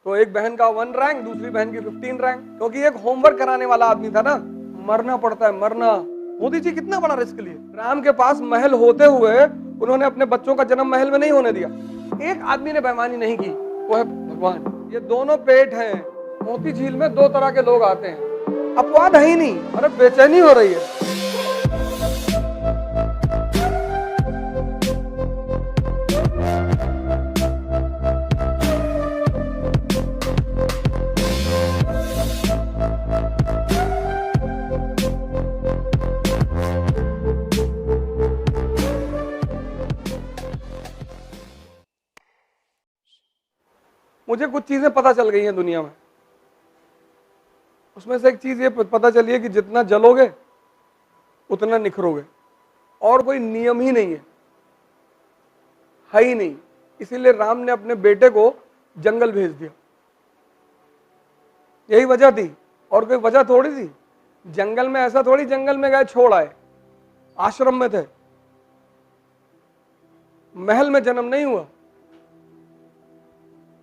तो एक बहन का 1 रैंक, दूसरी बहन की 15 रैंक, क्योंकि एक होमवर्क कराने वाला आदमी था ना। मरना पड़ता है, मरना। मोदी जी कितना बड़ा रिस्क लिए। राम के पास महल होते हुए उन्होंने अपने बच्चों का जन्म महल में नहीं होने दिया। एक आदमी ने बेईमानी नहीं की, वो है भगवान। ये दोनों पेट हैं। मोती झील में 2 तरह के लोग आते हैं, अपवाद है ही नहीं। अरे बेचैनी हो रही है। मुझे कुछ चीजें पता चल गई हैं दुनिया में। उसमें से एक चीज ये पता चली है कि जितना जलोगे उतना निखरोगे, और कोई नियम ही नहीं है ही नहीं। इसीलिए राम ने अपने बेटे को जंगल भेज दिया। यही वजह थी, और कोई वजह थोड़ी थी। जंगल में ऐसा थोड़ी जंगल में गए छोड़ आए, आश्रम में थे, महल में जन्म नहीं हुआ।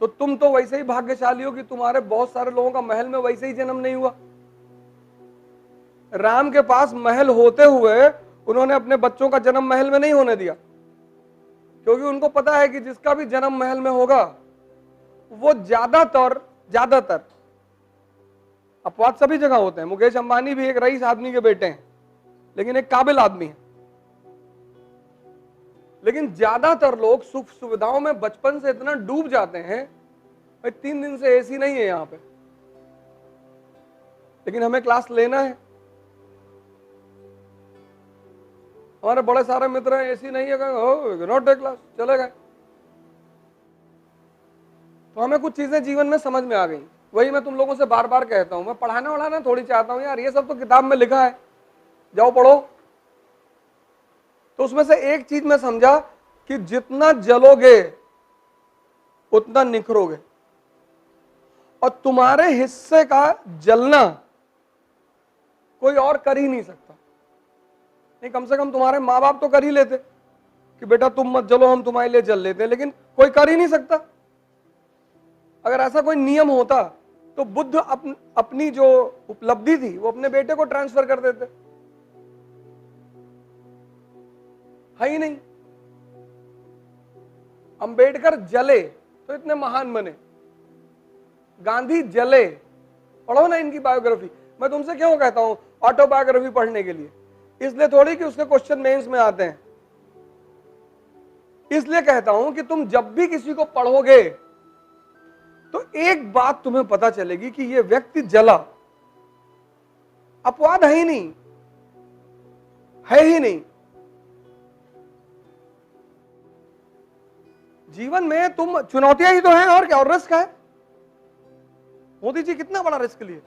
तो तुम तो वैसे ही भाग्यशाली हो कि तुम्हारे बहुत सारे लोगों का महल में वैसे ही जन्म नहीं हुआ। राम के पास महल होते हुए उन्होंने अपने बच्चों का जन्म महल में नहीं होने दिया, क्योंकि उनको पता है कि जिसका भी जन्म महल में होगा वो ज्यादातर अपवाद सभी जगह होते हैं। मुकेश अंबानी भी एक रईस आदमी के बेटे हैं, लेकिन एक काबिल आदमी है। लेकिन ज्यादातर लोग सुख सुविधाओं में बचपन से इतना डूब जाते हैं, भाई 3 दिन से एसी नहीं है यहां पे, लेकिन हमें क्लास लेना है। हमारे बड़े सारे मित्र हैं, एसी नहीं है, नॉट टेक क्लास, चले गए। तो हमें कुछ चीजें जीवन में समझ में आ गई। वही मैं तुम लोगों से बार बार कहता हूं, मैं पढ़ाना वढ़ाना थोड़ी चाहता हूं यार, ये सब तो किताब में लिखा है, जाओ पढ़ो। तो उसमें से एक चीज मैं समझा कि जितना जलोगे उतना निखरोगे, और तुम्हारे हिस्से का जलना कोई और कर ही नहीं सकता। नहीं, कम से कम तुम्हारे माँ बाप तो कर ही लेते कि बेटा तुम मत जलो, हम तुम्हारे लिए जल लेते हैं, लेकिन कोई कर ही नहीं सकता। अगर ऐसा कोई नियम होता तो बुद्ध अपनी जो उपलब्धि थी वो अपने बेटे को ट्रांसफर कर देते, है ही नहीं। अंबेडकर जले तो इतने महान बने, गांधी जले, पढ़ो ना इनकी बायोग्राफी। मैं तुमसे क्यों कहता हूं ऑटोबायोग्राफी पढ़ने के लिए? इसलिए थोड़ी कि उसके क्वेश्चन मेंस में आते हैं, इसलिए कहता हूं कि तुम जब भी किसी को पढ़ोगे तो एक बात तुम्हें पता चलेगी कि यह व्यक्ति जला, अपवाद है ही नहीं, है ही नहीं। जीवन में तुम चुनौतियां ही तो हैं, और क्या, और रिस्क है। मोदी जी कितना बड़ा रिस्क लिए।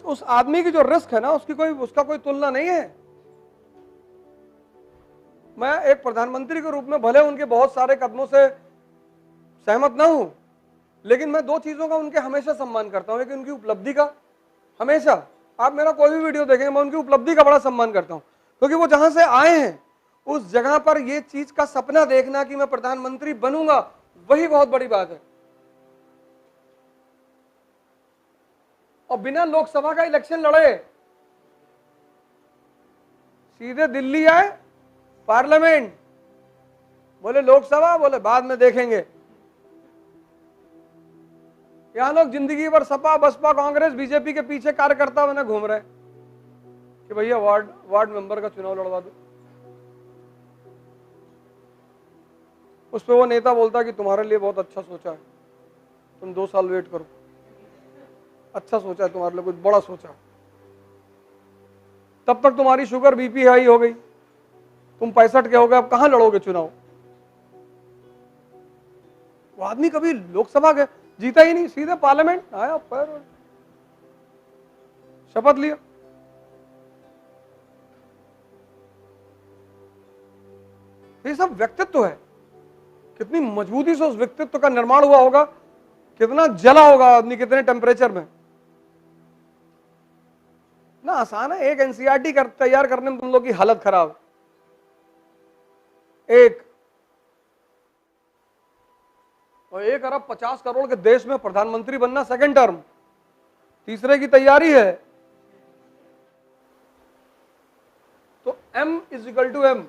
उस आदमी की जो रिस्क है ना, उसका कोई तुलना नहीं है। मैं एक प्रधानमंत्री के रूप में भले उनके बहुत सारे कदमों से सहमत ना हूं, लेकिन मैं 2 चीजों का उनके हमेशा सम्मान करता हूं। एक उनकी उपलब्धि का, हमेशा आप मेरा कोई भी वीडियो देखेंगे मैं उनकी उपलब्धि का बड़ा सम्मान करता हूं, क्योंकि वो जहां से आए हैं उस जगह पर ये चीज का सपना देखना कि मैं प्रधानमंत्री बनूंगा, वही बहुत बड़ी बात है। और बिना लोकसभा का इलेक्शन लड़े सीधे दिल्ली आए, पार्लियामेंट, बोले लोकसभा, बोले बाद में देखेंगे। यहां लोग जिंदगी भर सपा बसपा कांग्रेस बीजेपी के पीछे कार्यकर्ता बने घूम रहे कि भैया वार्ड मेंबर का चुनाव लड़वा दो। उस पर वो नेता बोलता कि तुम्हारे लिए बहुत अच्छा सोचा है, तुम 2 साल वेट करो, अच्छा सोचा है तुम्हारे लिए, कुछ बड़ा सोचा है। तब तक तुम्हारी शुगर बीपी हाई हो गई, तुम 65 के हो गए, अब कहां लड़ोगे चुनाव। वो आदमी कभी लोकसभा के जीता ही नहीं, सीधे पार्लियामेंट आया, पर शपथ लिया। ये सब व्यक्तित्व है। कितनी मजबूती से उस व्यक्तित्व का निर्माण हुआ होगा, कितना जला होगा आदमी, कितने टेम्परेचर में। ना आसान है, एक एनसीईआरटी तैयार करने में तुम लोग की हालत खराब। एक और 1 अरब 50 करोड़ के देश में प्रधानमंत्री बनना सेकंड टर्म, तीसरे की तैयारी है। तो M = M,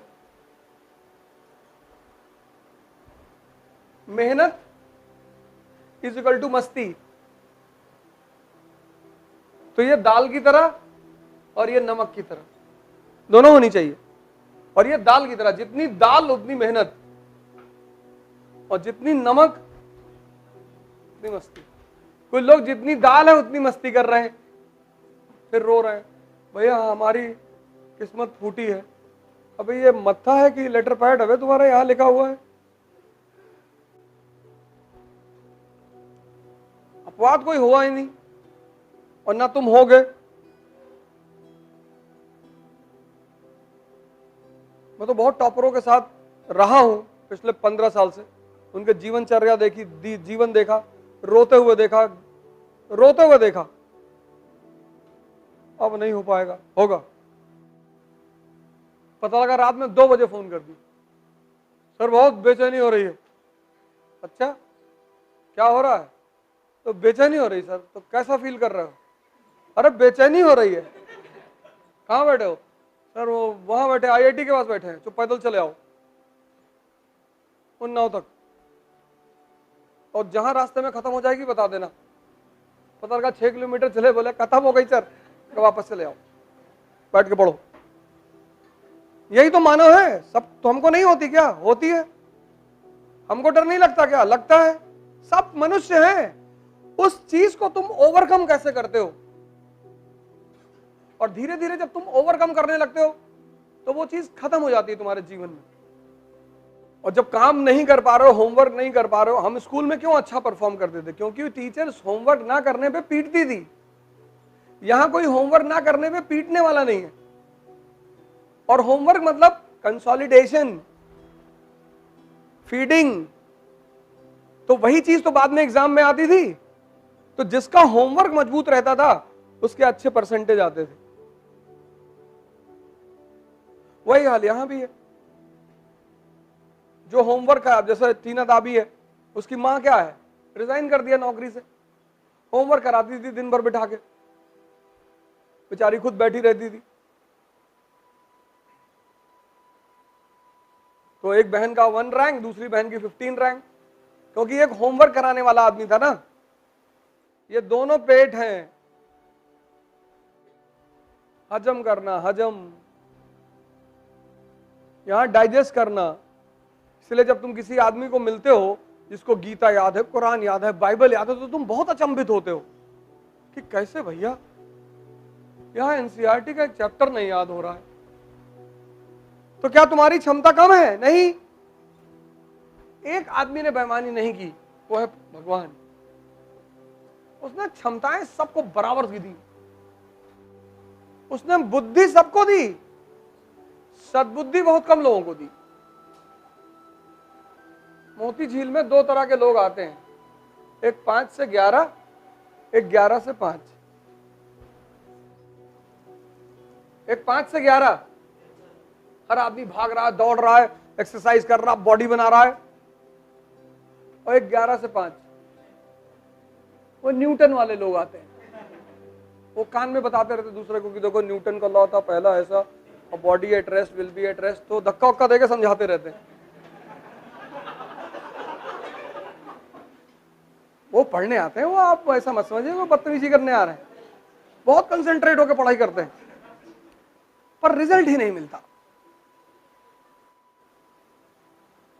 मेहनत = मस्ती। तो ये दाल की तरह और ये नमक की तरह दोनों होनी चाहिए। और ये दाल की तरह, जितनी दाल उतनी मेहनत, और जितनी नमक उतनी मस्ती। कुछ लोग जितनी दाल है उतनी मस्ती कर रहे हैं, फिर रो रहे हैं, भैया हमारी किस्मत फूटी है। अबे ये मत्था है कि लेटर पैड है तुम्हारा, यहां लिखा हुआ है। अपवाद कोई हुआ ही नहीं, और ना तुम होगे। मैं तो बहुत टॉपरों के साथ रहा हूं पिछले 15 साल से, उनके जीवनचर्या देखी, जीवन देखा, रोते हुए देखा। अब नहीं हो पाएगा, होगा। पता लगा रात में 2 बजे फोन कर दी, सर बहुत बेचैनी हो रही है। अच्छा क्या हो रहा है? तो बेचैनी हो रही सर। तो कैसा फील कर रहे हो? अरे बेचैनी हो रही है। कहाँ बैठे हो? सर वो वहां बैठे, IIT के पास बैठे हैं। तो पैदल चले आओ उन्नाव तक, और जहां रास्ते में खत्म हो जाएगी बता देना। पता लगा 6 किलोमीटर चले, बोले खत्म हो गई सर, तो वापस चले आओ, बैठ के पढ़ो। यही तो मानव है सब। तो हमको नहीं होती क्या? होती है। हमको डर नहीं लगता क्या? लगता है। सब मनुष्य हैं। उस चीज को तुम ओवरकम कैसे करते हो? और धीरे धीरे जब तुम ओवरकम करने लगते हो तो वो चीज खत्म हो जाती है तुम्हारे जीवन में। और जब काम नहीं कर पा रहे हो, होमवर्क नहीं कर पा रहे हो, हम स्कूल में क्यों अच्छा परफॉर्म करते थे? क्योंकि टीचर्स होमवर्क ना करने पे पीटती थी। यहां कोई होमवर्क ना करने पे पीटने वाला नहीं है। और होमवर्क मतलब कंसोलिडेशन, फीडिंग। तो वही चीज तो बाद में एग्जाम में आती थी। तो जिसका होमवर्क मजबूत रहता था उसके अच्छे परसेंटेज आते थे। वही हाल यहां भी है। जो होमवर्क है, जैसे टीना दाबी है, उसकी मां क्या है, रिजाइन कर दिया नौकरी से। होमवर्क कराती थी दिन भर बिठा के, बेचारी खुद बैठी रहती थी। तो एक बहन का 1 रैंक, दूसरी बहन की 15 रैंक, क्योंकि एक होमवर्क कराने वाला आदमी था ना। ये दोनों पेट हैं, हजम करना, हजम, यहां डाइजेस्ट करना। इसलिए जब तुम किसी आदमी को मिलते हो जिसको गीता याद है, कुरान याद है, बाइबल याद है, तो तुम बहुत अचंभित होते हो कि कैसे भैया यहां NCERT का एक चैप्टर नहीं याद हो रहा है। तो क्या तुम्हारी क्षमता कम है? नहीं। एक आदमी ने बेईमानी नहीं की, वो है भगवान। उसने क्षमताएं सबको बराबर की दी, उसने बुद्धि सबको दी, सद्बुद्धि बहुत कम लोगों को दी। मोती झील में 2 तरह के लोग आते हैं, एक 5 से 11, एक 11 से 5। एक 5 से 11 हर आदमी भाग रहा है, दौड़ रहा है, एक्सरसाइज कर रहा है, बॉडी बना रहा है। और एक 11 से 5 वो न्यूटन वाले लोग आते हैं। वो कान में बताते रहते दूसरे को कि देखो न्यूटन का लॉ था पहला ऐसा, और body at rest will be at rest. तो धक्का उक्का देके समझाते रहते हैं। वो पढ़ने आते हैं, वो आप ऐसा मत समझिए वो बदतमीजी करने आ रहे हैं। बहुत कंसंट्रेट होकर पढ़ाई करते हैं, पर रिजल्ट ही नहीं मिलता।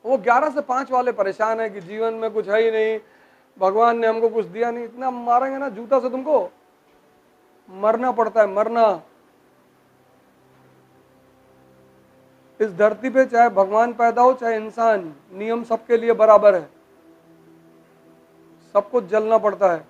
वो 11 से 5 वाले परेशान है कि जीवन में कुछ है ही नहीं, भगवान ने हमको कुछ दिया नहीं। इतना मारेंगे ना जूता से, तुमको मरना पड़ता है, मरना। इस धरती पे चाहे भगवान पैदा हो चाहे इंसान, नियम सबके लिए बराबर है, सबको जलना पड़ता है।